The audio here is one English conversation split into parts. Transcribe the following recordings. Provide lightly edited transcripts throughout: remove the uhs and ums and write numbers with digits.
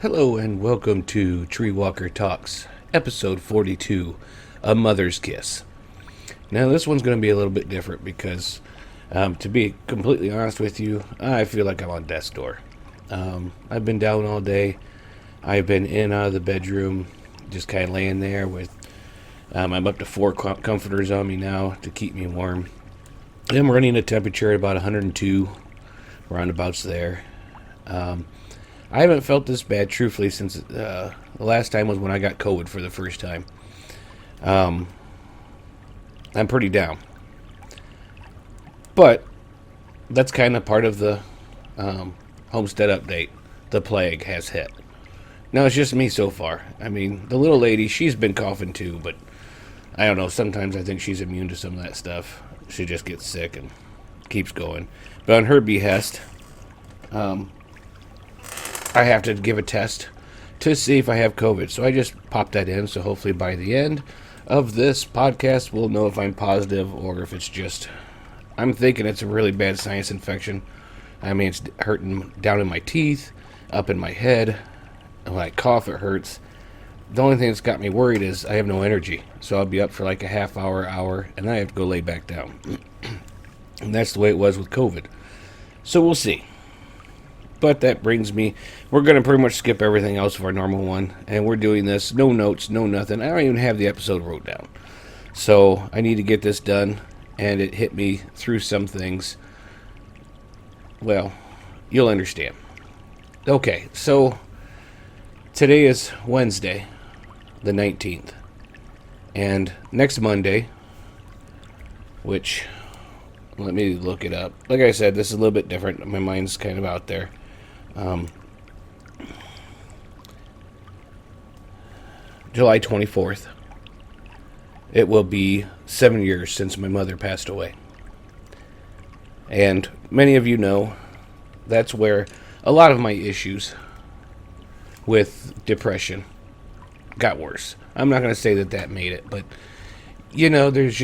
Hello and welcome to TreeWalker Talks, episode 42, A Mother's Kiss. Now this one's going to be a little bit different because, to be completely honest with you, I feel like I'm on death's door. I've been down all day. I've been in and out of the bedroom, just kind of laying there with, I'm up to 4 comforters on me now to keep me warm. I'm running a temperature at about 102, roundabouts there. I haven't felt this bad, truthfully, since the last time was when I got COVID for the first time. I'm pretty down. But that's kind of part of the homestead update. The plague has hit. Now, it's just me so far. I mean, the little lady, she's been coughing too, but I don't know. Sometimes I think she's immune to some of that stuff. She just gets sick and keeps going. But on her behest, I have to give a test to see if I have COVID. So I just popped that in. So hopefully by the end of this podcast, we'll know if I'm positive or if it's just, I'm thinking it's a really bad sinus infection. I mean, it's hurting down in my teeth, up in my head. When I cough, it hurts. The only thing that's got me worried is I have no energy. So I'll be up for like a half hour, and then I have to go lay back down. And that's the way it was with COVID. So we'll see. But that brings me, we're going to pretty much skip everything else of our normal one. And we're doing this, no notes, no nothing. I don't even have the episode wrote down. So I need to get this done. And it hit me through some things. Well, you'll understand. Okay, so today is Wednesday, the 19th. And next Monday, which, let me look it up. Like I said, this is a little bit different. My mind's kind of out there. July 24th, it will be 7 years since my mother passed away. And many of you know that's where a lot of my issues with depression got worse. I'm not going to say that made it, but you know, there's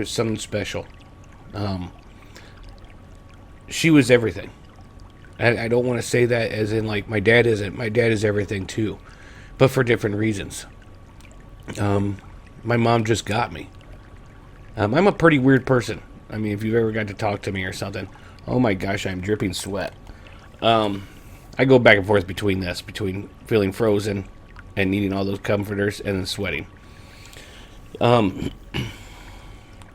something special. She was everything. I don't want to say that as in like my dad isn't. My dad is everything too, but for different reasons. My mom just got me. I'm a pretty weird person. I mean, if you've ever got to talk to me or something, oh my gosh, I'm dripping sweat. I go back and forth between feeling frozen and needing all those comforters and then sweating.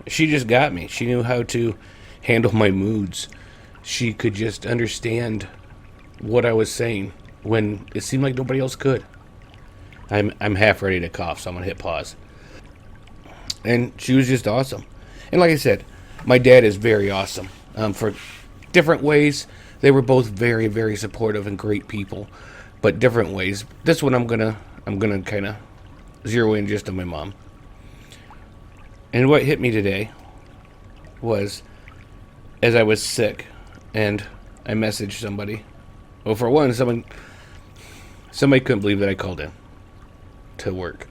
She just got me. She knew how to handle my moods. She could just understand what I was saying when it seemed like nobody else could. I'm half ready to cough, so I'm going to hit pause. And she was just awesome. And like I said, my dad is very awesome. For different ways, they were both very, very supportive and great people, but different ways. This one I'm gonna kind of zero in just on my mom. And what hit me today was, as I was sick, and I messaged somebody. Well, for one, somebody couldn't believe that I called in to work.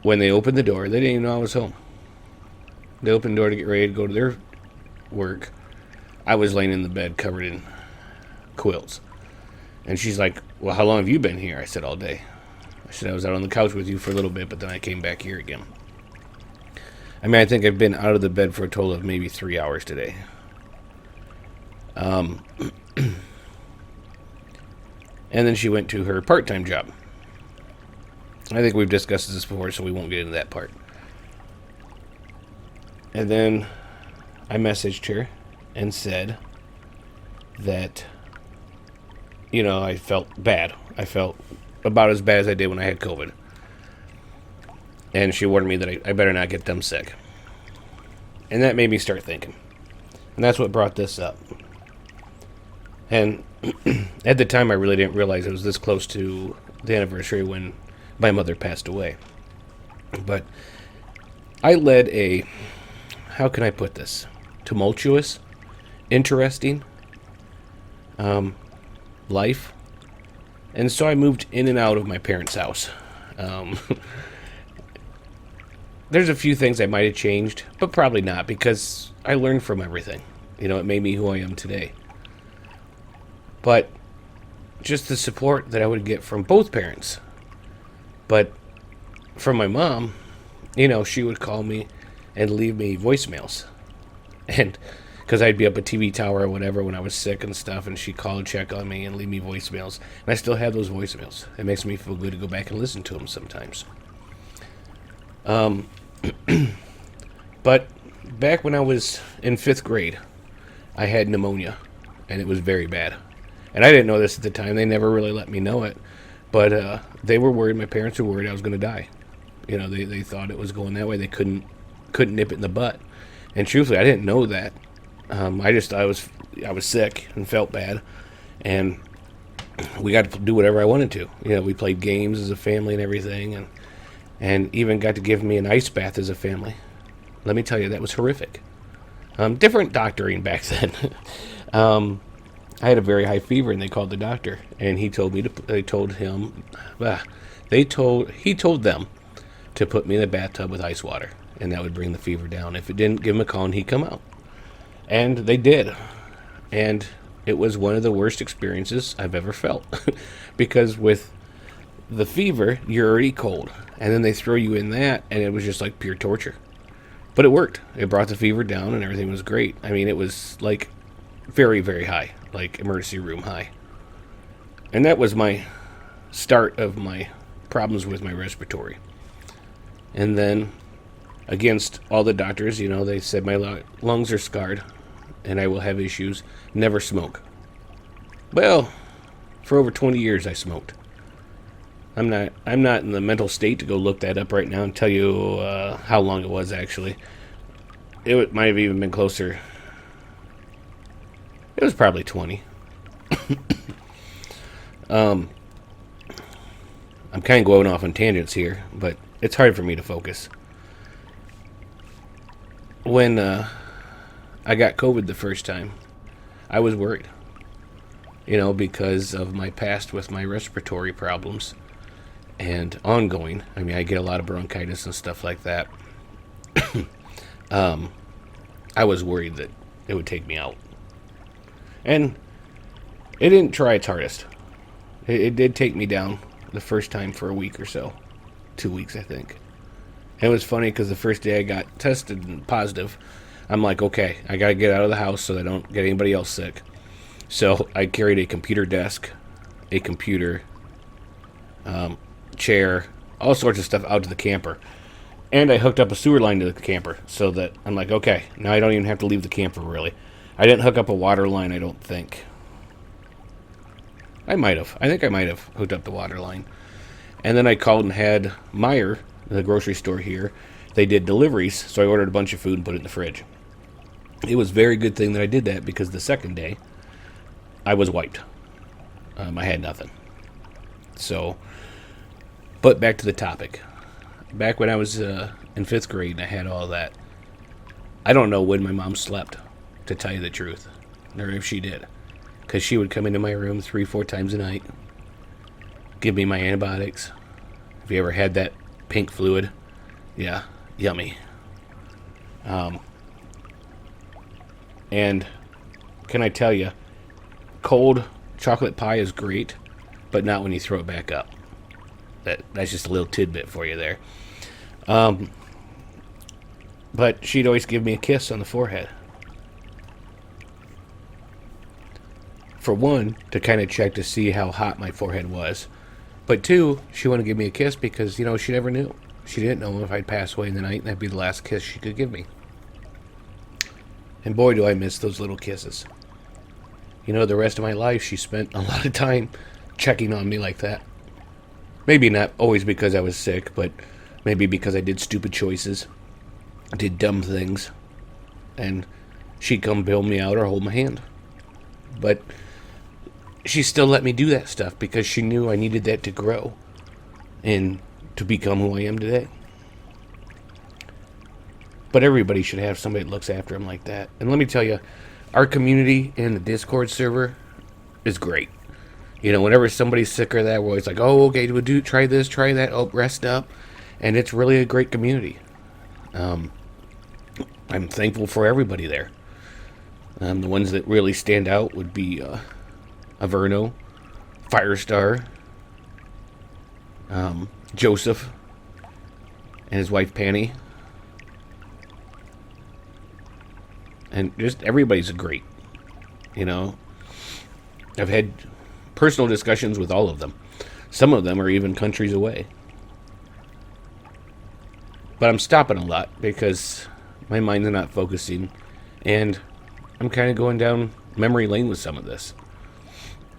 When they opened the door, they didn't even know I was home. They opened the door to get ready to go to their work. I was laying in the bed covered in quilts. And she's like, well, how long have you been here? I said, all day. I said, I was out on the couch with you for a little bit, but then I came back here again. I mean, I think I've been out of the bed for a total of maybe 3 hours today. And then she went to her part-time job. I think we've discussed this before, so we won't get into that part. And then I messaged her and said that, you know, I felt bad. I felt about as bad as I did when I had COVID. And she warned me that I better not get them sick. And that made me start thinking. And that's what brought this up. And at the time, I really didn't realize it was this close to the anniversary when my mother passed away. But I led a, how can I put this? Tumultuous, interesting life. And so I moved in and out of my parents' house. There's a few things I might have changed, but probably not, because I learned from everything. You know, it made me who I am today. But just the support that I would get from both parents. But from my mom, she would call me and leave me voicemails. And because I'd be up at TV Tower or whatever when I was sick and stuff, and she'd call and check on me and leave me voicemails. And I still have those voicemails. It makes me feel good to go back and listen to them sometimes. But back when I was in 5th grade, I had pneumonia, and it was very bad. And I didn't know this at the time. They never really let me know it. But they were worried. My parents were worried I was going to die. They thought it was going that way. They couldn't nip it in the butt. And truthfully, I didn't know that. I was sick and felt bad, and we got to do whatever I wanted to. We played games as a family and everything, and even got to give me an ice bath as a family. Let me tell you, that was horrific. Different doctoring back then. I had a very high fever, and they called the doctor, and he told them to put me in the bathtub with ice water, and that would bring the fever down. If it didn't, give him a call, and he'd come out. And they did. And it was one of the worst experiences I've ever felt. Because with the fever, you're already cold. And then they throw you in that, and it was just like pure torture. But it worked. It brought the fever down, and everything was great. I mean, it was like very, very high. Like emergency room high. And that was my start of my problems with my respiratory. And then, against all the doctors, they said my lungs are scarred and I will have issues. Never smoke. Well, for over 20 years I smoked. I'm not in the mental state to go look that up right now and tell you how long it was actually. It might have even been closer. It was probably 20. I'm kind of going off on tangents here, but it's hard for me to focus. When I got COVID the first time, I was worried, because of my past with my respiratory problems and ongoing. I mean, I get a lot of bronchitis and stuff like that. I was worried that it would take me out. And it didn't try its hardest. It did take me down the first time for a week or so. 2 weeks, I think. And it was funny because the first day I got tested and positive, I'm like, okay, I got to get out of the house so I don't get anybody else sick. So I carried a computer desk, a computer, chair, all sorts of stuff out to the camper. And I hooked up a sewer line to the camper so that I'm like, okay, now I don't even have to leave the camper, really. I didn't hook up a water line, I don't think. I think I might have hooked up the water line. And then I called and had Meijer, the grocery store here, they did deliveries, so I ordered a bunch of food and put it in the fridge. It was a very good thing that I did that because the second day, I was wiped. I had nothing. So, but back to the topic. Back when I was in 5th grade and I had all that, I don't know when my mom slept, to tell you the truth, or if she did. Because she would come into my room 3-4 times a night, give me my antibiotics. Have you ever had that pink fluid? Yeah, yummy. And can I tell you, cold chocolate pie is great, but not when you throw it back up. That's just a little tidbit for you there. But she'd always give me a kiss on the forehead. For one, to kind of check to see how hot my forehead was. But two, she wanted to give me a kiss because, she never knew. She didn't know if I'd pass away in the night, and that'd be the last kiss she could give me. And boy, do I miss those little kisses. The rest of my life, she spent a lot of time checking on me like that. Maybe not always because I was sick, but maybe because I did stupid choices. I did dumb things. And she'd come bail me out or hold my hand. But she still let me do that stuff because she knew I needed that to grow and to become who I am today. But everybody should have somebody that looks after them like that. And let me tell you, our community in the Discord server is great. Whenever somebody's sick or that, we're always like, oh, okay, we'll try this, try that, oh, rest up. And it's really a great community. I'm thankful for everybody there. The ones that really stand out would be Averno, Firestar, Joseph, and his wife Penny, and just everybody's great. You know, I've had personal discussions with all of them. Some of them are even countries away. But I'm stopping a lot because my mind's not focusing, and I'm kind of going down memory lane with some of this.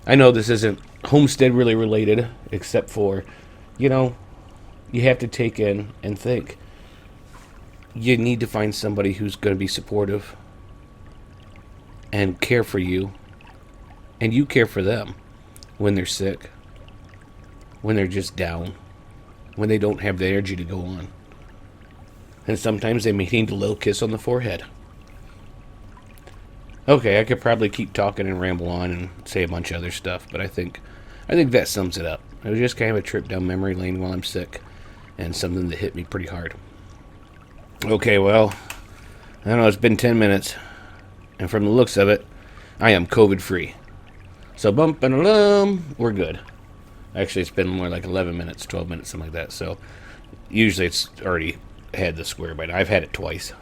I know this isn't homestead really related, except for, you know, you have to take in and think. You need to find somebody who's going to be supportive and care for you, and you care for them when they're sick, when they're just down, when they don't have the energy to go on. And sometimes they may need a little kiss on the forehead. Okay, I could probably keep talking and ramble on and say a bunch of other stuff, but I think that sums it up. It was just kind of a trip down memory lane while I'm sick, and something that hit me pretty hard. Okay, well, I don't know, it's been 10 minutes, and from the looks of it, I am COVID-free. So bump and alum, we're good. Actually, it's been more like 11 minutes, 12 minutes, something like that, so usually it's already had the square by now. I've had it twice.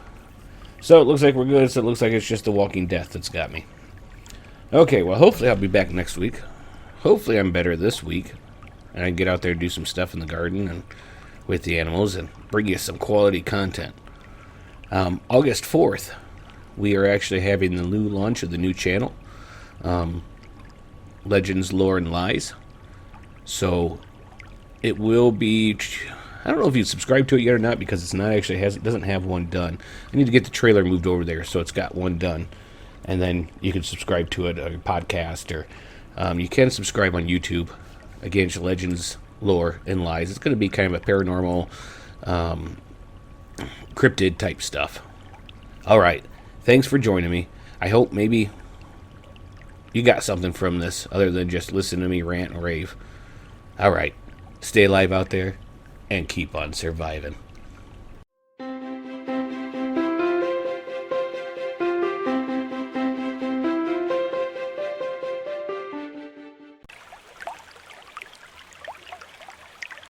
So it looks like we're good, so it looks like it's just the walking death that's got me. Okay, well, hopefully I'll be back next week. Hopefully I'm better this week, and I can get out there and do some stuff in the garden and with the animals and bring you some quality content. August 4th, we are actually having the new launch of the new channel, Legends, Lore, and Lies. So it will be... I don't know if you subscribe to it yet or not, because it's not actually it doesn't have one done. I need to get the trailer moved over there so it's got one done, and then you can subscribe to it, or your podcast, or you can subscribe on YouTube. Again, it's Legends, Lore, and Lies. It's going to be kind of a paranormal, cryptid type stuff. All right, thanks for joining me. I hope maybe you got something from this other than just listen to me rant and rave. All right, stay alive out there and keep on surviving.